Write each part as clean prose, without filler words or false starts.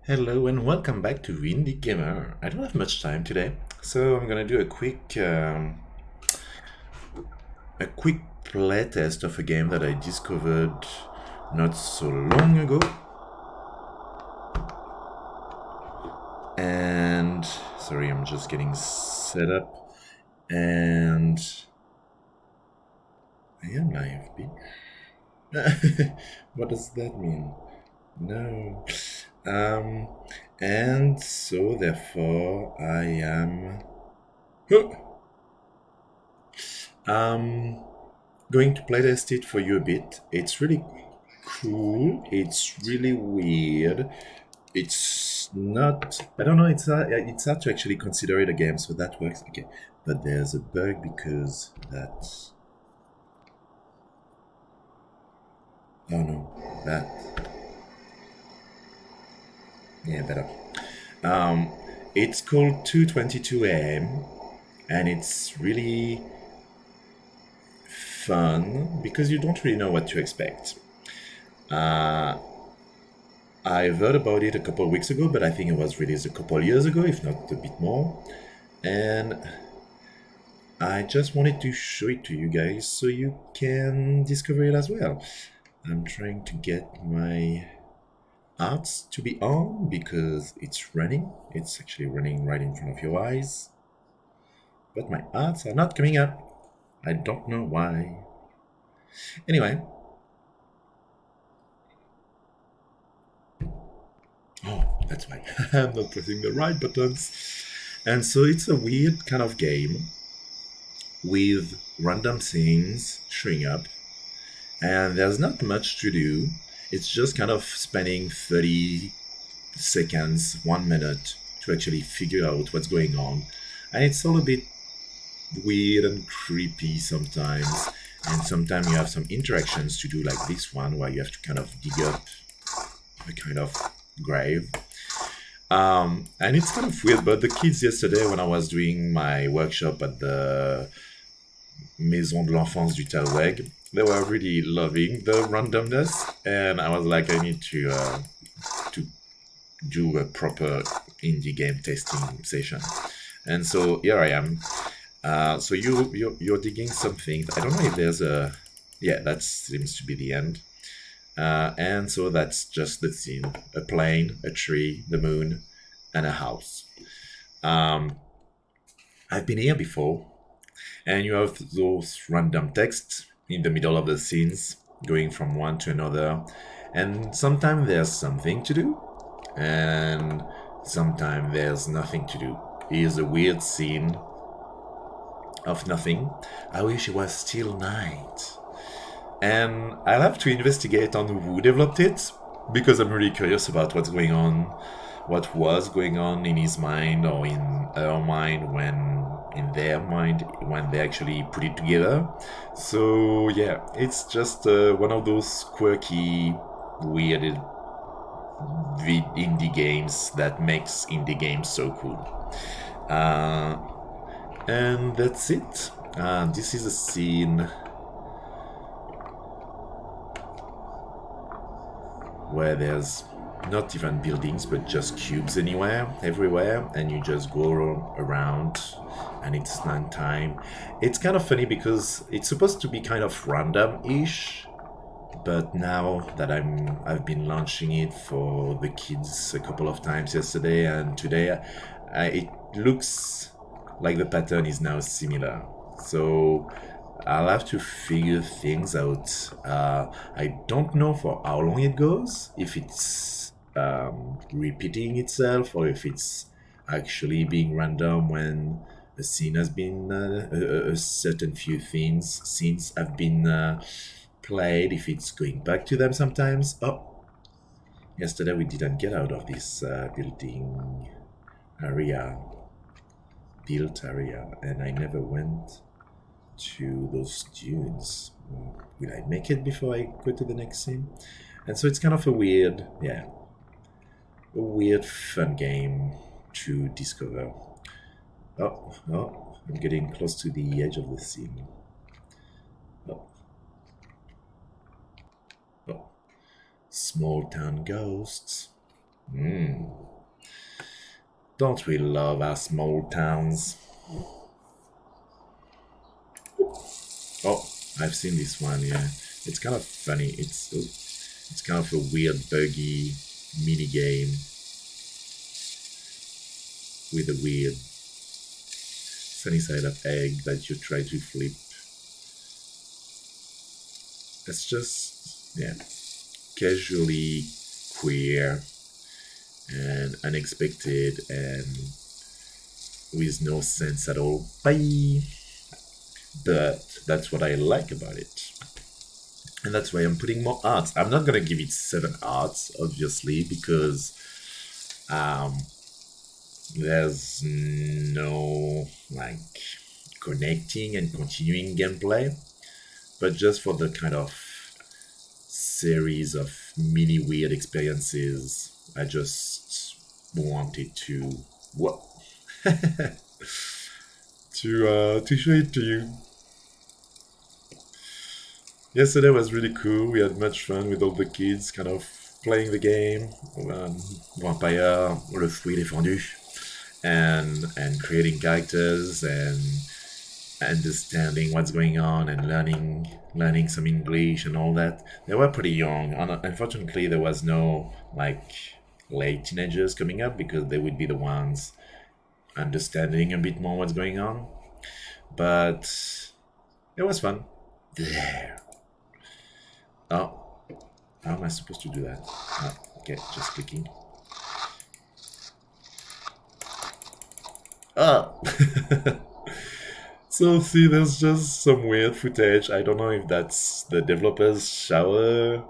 Hello and welcome back to Indie Gamer. I don't have much time today, so I'm gonna do a quick playtest of a game that I discovered not so long ago. And sorry, I'm just getting set up. And I am live, bitch. What does that mean? No. Um, and so therefore I am. Um, Going to playtest it for you a bit. It's really cool. It's really weird. It's not. I don't know. It's hard to actually consider it a game, so that works. Okay, but there's a bug because that. Oh no, that. Yeah, better. Um, it's called 2:22 a.m. and it's really fun because you don't really know what to expect. Uh, I've heard about it a couple of weeks ago, but I think it was released a couple of years ago, if not a bit more. And I just wanted to show it to you guys so you can discover it as well. I'm trying to get my arts to be on because it's running. It's actually running right in front of your eyes. But my arts are not coming up. I don't know why. Anyway. Oh, that's why. I'm not pressing the right buttons. And so it's a weird kind of game with random things showing up, and there's not much to do. It's just kind of spending 30 seconds, 1 minute to actually figure out what's going on. And it's all a bit weird and creepy sometimes. And sometimes you have some interactions to do, like this one, where you have to kind of dig up a kind of grave. And it's kind of weird, but the kids yesterday, when I was doing my workshop at the Maison de l'Enfance du Talweg, they were really loving the randomness, and I was like, I need to do a proper indie game testing session, and so here I am. So you're digging something. I don't know if there's a yeah. That seems to be the end. And so that's just the scene: a plane, a tree, the moon, and a house. Um, I've been here before, and you have those random texts in the middle of the scenes going from one to another, and sometimes there's something to do and sometimes there's nothing to do. Here's a weird scene of nothing. I wish it was still night. And I'll have to investigate on who developed it because I'm really curious about what's going on, what was going on in his mind or in her mind in their mind when they actually put it together. So yeah, it's just one of those quirky, weird indie games that makes indie games so cool. Uh, and that's it. This is a scene where there's not even buildings but just cubes everywhere, and you just go around and it's nighttime. It's kind of funny because it's supposed to be kind of random-ish, but now that I've been launching it for the kids a couple of times yesterday and today, it looks like the pattern is now similar. So I'll have to figure things out. I don't know for how long it goes, if it's repeating itself or if it's actually being random when a scene has been a certain few scenes have been played, if it's going back to them sometimes. Oh, yesterday we didn't get out of this building area, built area, and I never went to those dunes. Will I make it before I go to the next scene? And so it's kind of a weird, yeah, a weird fun game to discover. Oh, I'm getting close to the edge of the scene. Oh, oh, small town ghosts. Mm. Don't we love our small towns? Oh, I've seen this one. Yeah, it's kind of funny. It's kind of a weird, buggy mini game with a weird sunny side up egg that you try to flip. It's just yeah, casually queer and unexpected and with no sense at all. Bye. But that's what I like about it. And that's why I'm putting more arts. I'm not gonna give it 7 arts, obviously, because um, there's no like connecting and continuing gameplay. But just for the kind of series of mini weird experiences, I just wanted to what to show it to you. Yesterday was really cool. We had much fun with all the kids, kind of playing the game, Vampire, Le Fruit Défendu, and creating characters and understanding what's going on and learning some English and all that. They were pretty young. Unfortunately, there was no like late teenagers coming up because they would be the ones understanding a bit more what's going on. But it was fun. There. Oh, how am I supposed to do that? Oh, okay, just clicking. Oh! So see, there's just some weird footage. I don't know if that's the developer's shower.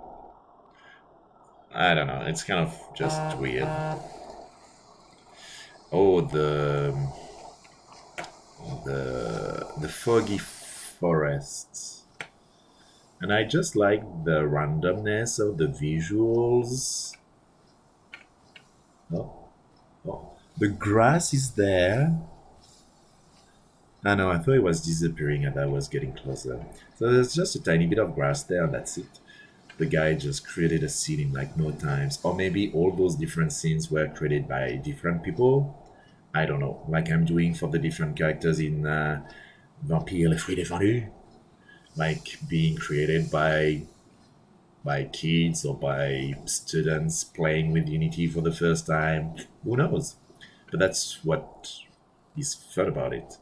I don't know. It's kind of just weird. Oh, the foggy forests. And I just like the randomness of the visuals. Oh, oh. The grass is there. I know, I thought it was disappearing and I was getting closer. So there's just a tiny bit of grass there and that's it. The guy just created a scene in like no times. Or maybe all those different scenes were created by different people. I don't know. Like I'm doing for the different characters in Vampire Le Fruit Défendu. Like being created by kids or by students playing with Unity for the first time. Who knows? But that's what is fun about it.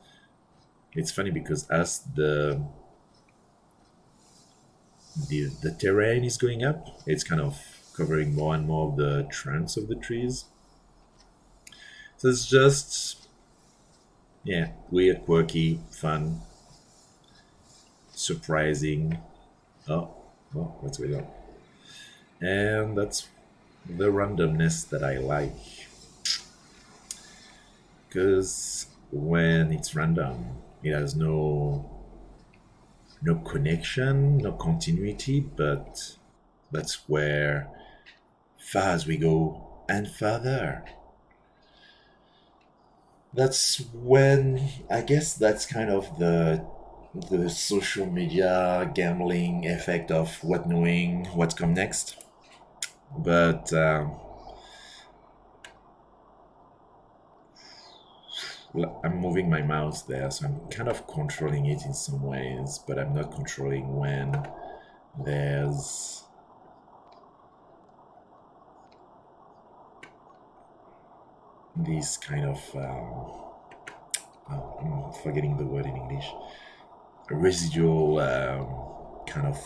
It's funny because as the terrain is going up, it's kind of covering more and more of the trunks of the trees. So it's just yeah, weird, quirky, fun, surprising. Oh, oh, what's going on? And that's the randomness that I like. Because when it's random, it has no connection, no continuity, but that's where far as we go and further. That's when I guess that's kind of the social media gambling effect of what knowing what's come next. But I'm moving my mouse there, so I'm kind of controlling it in some ways, but I'm not controlling when there's this kind of oh, I'm forgetting the word in English, a residual kind of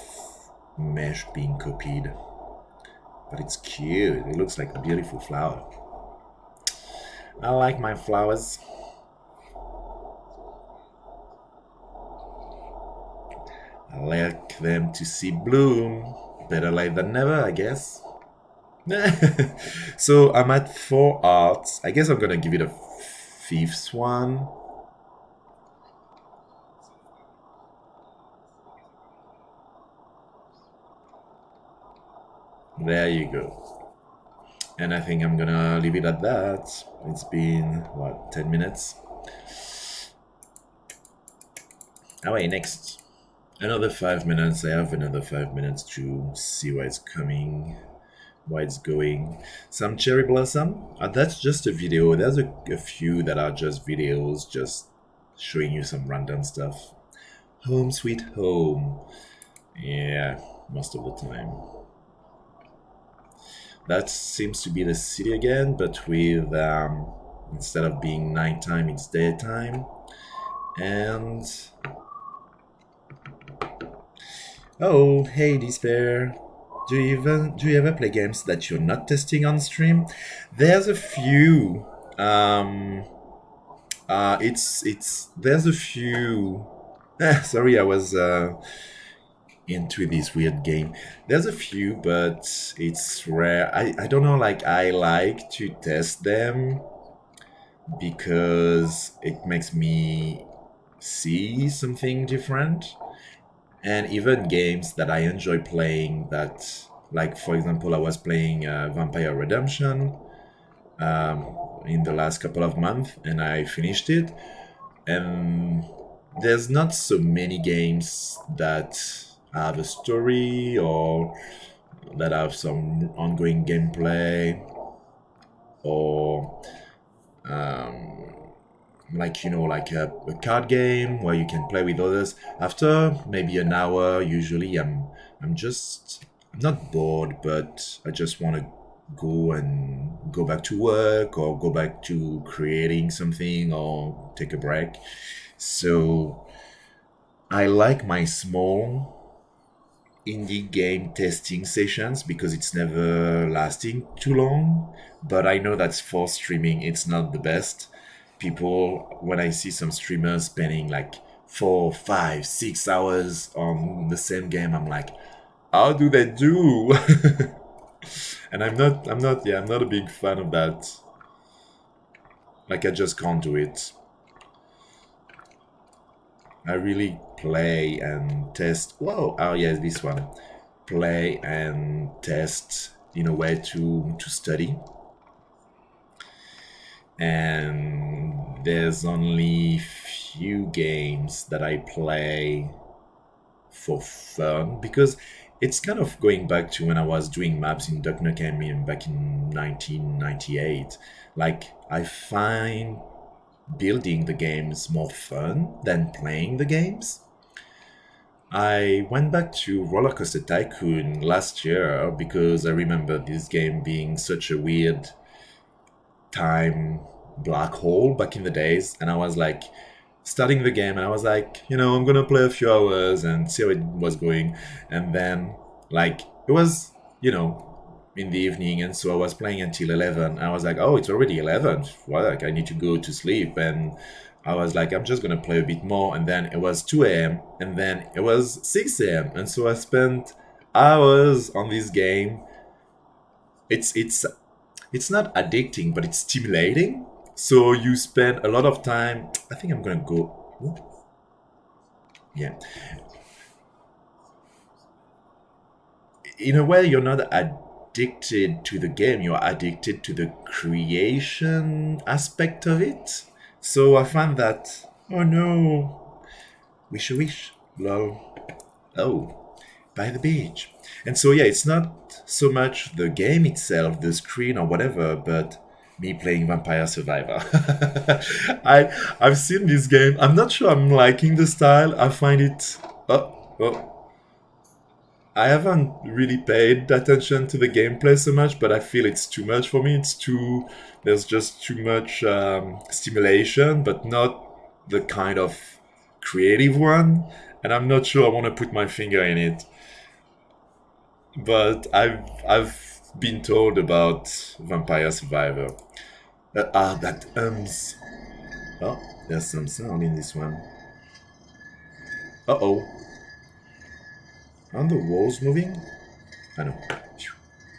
mesh being copied. But it's cute. It looks like a beautiful flower. I like my flowers. I like them to see bloom. Better late than never, I guess. So I'm at 4 arts. I guess I'm gonna give it a fifth one. There you go. And I think I'm gonna leave it at that. It's been what, 10 minutes? Oh wait, next. Another 5 minutes. I have another 5 minutes to see where it's coming. why it's going. Some cherry blossom. That's just a video. There's a few that are just videos, just showing you some random stuff. Home sweet home. Yeah, most of the time. That seems to be the city again, but with instead of being nighttime, it's daytime. And oh, hey, Despair. Do you ever play games that you're not testing on stream? There's a few. Um, it's there's a few. Sorry, I was into this weird game. There's a few, but it's rare. I don't know. Like I like to test them because it makes me see something different. And even games that I enjoy playing that, like for example, I was playing Vampire Redemption in the last couple of months and I finished it. And there's not so many games that have a story or that have some ongoing gameplay or like like a card game where you can play with others after maybe an hour. Usually I'm not bored, but I just want to go back to work or go back to creating something or take a break. So I like my small indie game testing sessions because it's never lasting too long. But I know that's for streaming, it's not the best. People, when I see some streamers spending like 4, 5, 6 hours on the same game, I'm like, how do they do? And I'm not a big fan of that. Like, I just can't do it. I really play and test. Whoa! Oh yes, this one. Play and test in a way to study. And there's only few games that I play for fun because it's kind of going back to when I was doing maps in Duck Nukem back in 1998. Like I find building the games more fun than playing the games. I went back to Roller Coaster Tycoon last year because I remember this game being such a weird time black hole back in the days. And I was like, starting the game, and I was like, I'm gonna play a few hours and see how it was going. And then, like, it was, in the evening, and so I was playing until 11. I was like, oh, it's already 11. Well, like, I need to go to sleep. And I was like, I'm just gonna play a bit more. And then it was 2 a.m. and then it was 6 a.m. And so I spent hours on this game. It's not addicting, but it's stimulating. So you spend a lot of time. I think I'm gonna go. Yeah, in a way, you're not addicted to the game. You're addicted to the creation aspect of it. So I find that. Oh no! Wish a wish. Lol. Oh, by the beach. And so yeah, it's not so much the game itself, the screen or whatever, but me playing Vampire Survivor. I've seen this game. I'm not sure I'm liking the style. I find it. Oh, I haven't really paid attention to the gameplay so much, but I feel it's too much for me. It's too. There's just too much stimulation, but not the kind of creative one. And I'm not sure I want to put my finger in it. But I've been told about Vampire Survivor. That Oh, there's some sound in this one. Uh oh. Aren't the walls moving? I know.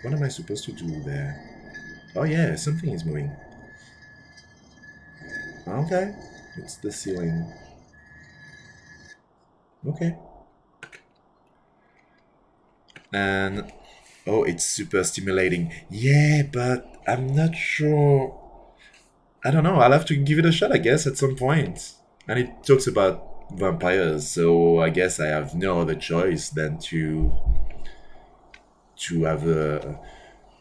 What am I supposed to do there? Oh yeah, something is moving. Okay. It's the ceiling. Okay. And oh, it's super stimulating. Yeah, but I'm not sure. I don't know. I'll have to give it a shot, I guess, at some point. And it talks about vampires, so I guess I have no other choice than to have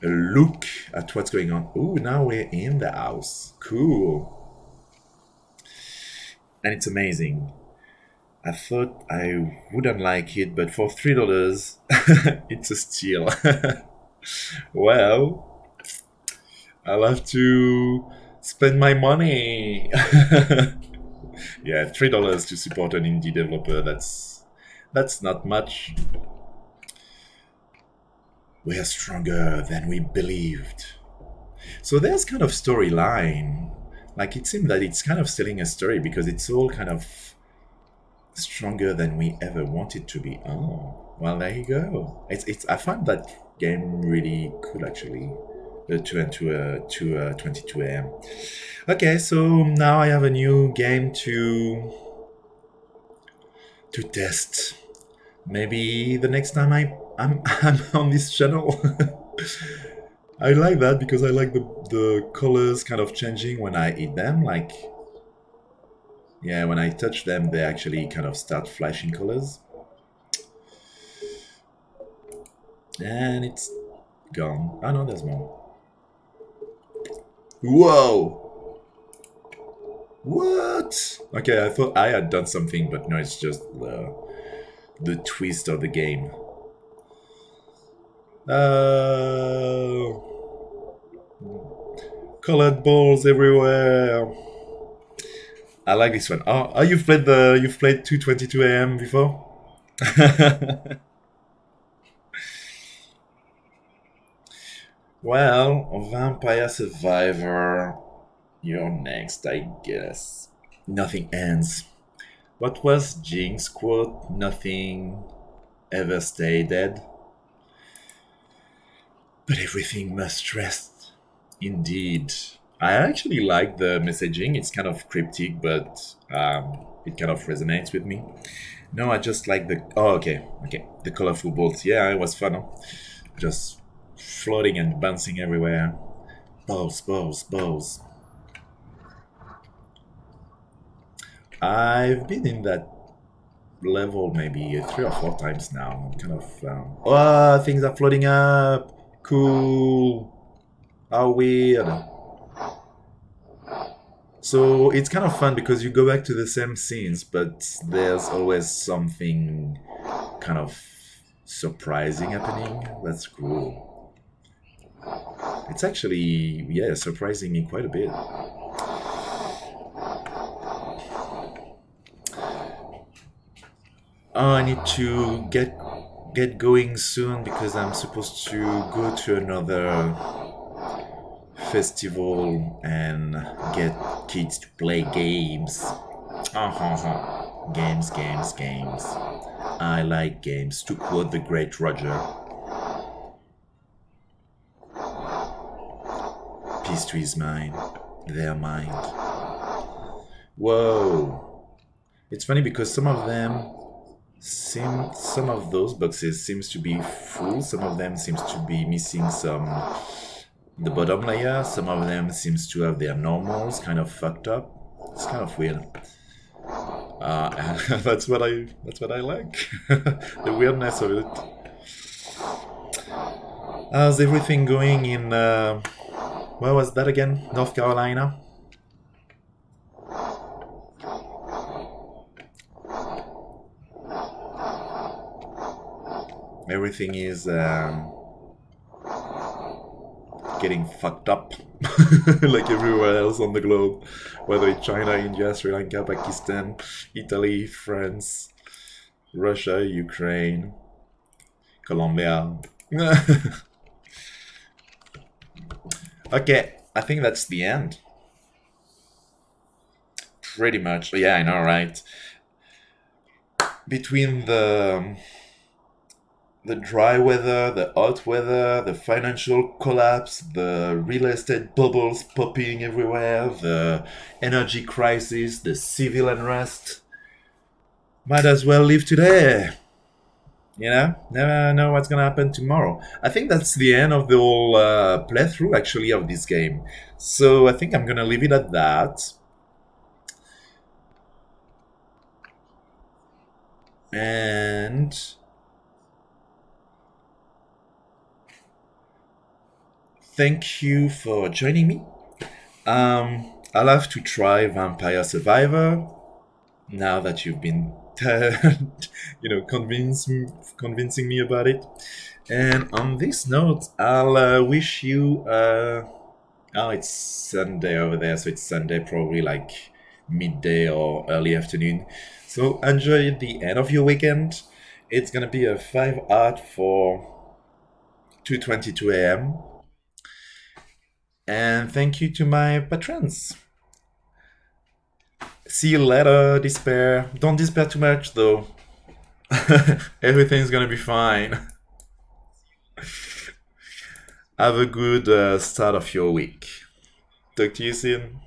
a look at what's going on. Ooh, now we're in the house. Cool. And it's amazing. I thought I wouldn't like it, but for $3, it's a steal. Well, I'll have to spend my money. Yeah, $3 to support an indie developer. That's not much. We are stronger than we believed. So there's kind of storyline. Like it seems that it's kind of telling a story because it's all kind of stronger than we ever wanted to be. Oh, well, there you go. It's. I find that game really cool actually. 22 a.m. Okay, so now I have a new game to test. Maybe the next time I'm on this channel. I like that because I like the colors kind of changing when I eat them. Like, yeah, when I touch them, they actually kind of start flashing colors. And it's gone. Oh no, there's more. Whoa! What? Okay, I thought I had done something, but no, it's just the twist of the game. Oh, colored balls everywhere. I like this one. Oh, you've played 222 AM before? Well, Vampire Survivor, you're next, I guess. Nothing ends. What was Jinx quote? Nothing ever stay dead, but everything must rest. Indeed. I actually like the messaging. It's kind of cryptic, but it kind of resonates with me. No, I just like the. Oh, okay, okay. The colorful bolts. Yeah, it was fun. Huh? Just floating and bouncing everywhere. Balls, balls, balls. I've been in that level maybe 3 or 4 times now. I'm kind of. Oh, things are floating up. Cool. How weird. So it's kind of fun because you go back to the same scenes, but there's always something kind of surprising happening. That's cool. It's actually, yeah, surprising me quite a bit. Oh, I need to get going soon because I'm supposed to go to another festival and get kids to play games. Games, games, games. I like games. To quote the great Roger, peace to his mind, their mind. Whoa. It's funny because some of those boxes seems to be full, some of them seems to be missing some the bottom layer, some of them seems to have their normals kind of fucked up. It's kind of weird. That's what I like. The weirdness of it. How's everything going in where was that again? North Carolina? Everything is getting fucked up like everywhere else on the globe, whether it's China, India, Sri Lanka, Pakistan, Italy, France, Russia, Ukraine, Colombia. Okay, I think that's the end. Pretty much. Yeah, I know, right? Between the dry weather, the hot weather, the financial collapse, the real estate bubbles popping everywhere, the energy crisis, the civil unrest. Might as well live today. You know, never know what's gonna happen tomorrow. I think that's the end of the whole playthrough, actually, of this game. So I think I'm gonna leave it at that. And Thank you for joining me. I'll have to try Vampire Survivor now that you've been, convincing me about it. And on this note, I'll wish you. Oh, it's Sunday over there, so it's Sunday, probably like midday or early afternoon. So enjoy the end of your weekend. It's gonna be a 5 art for 2:22 a.m. And thank you to my patrons. See you later, despair. Don't despair too much though. Everything's gonna be fine. Have a good start of your week. Talk to you soon.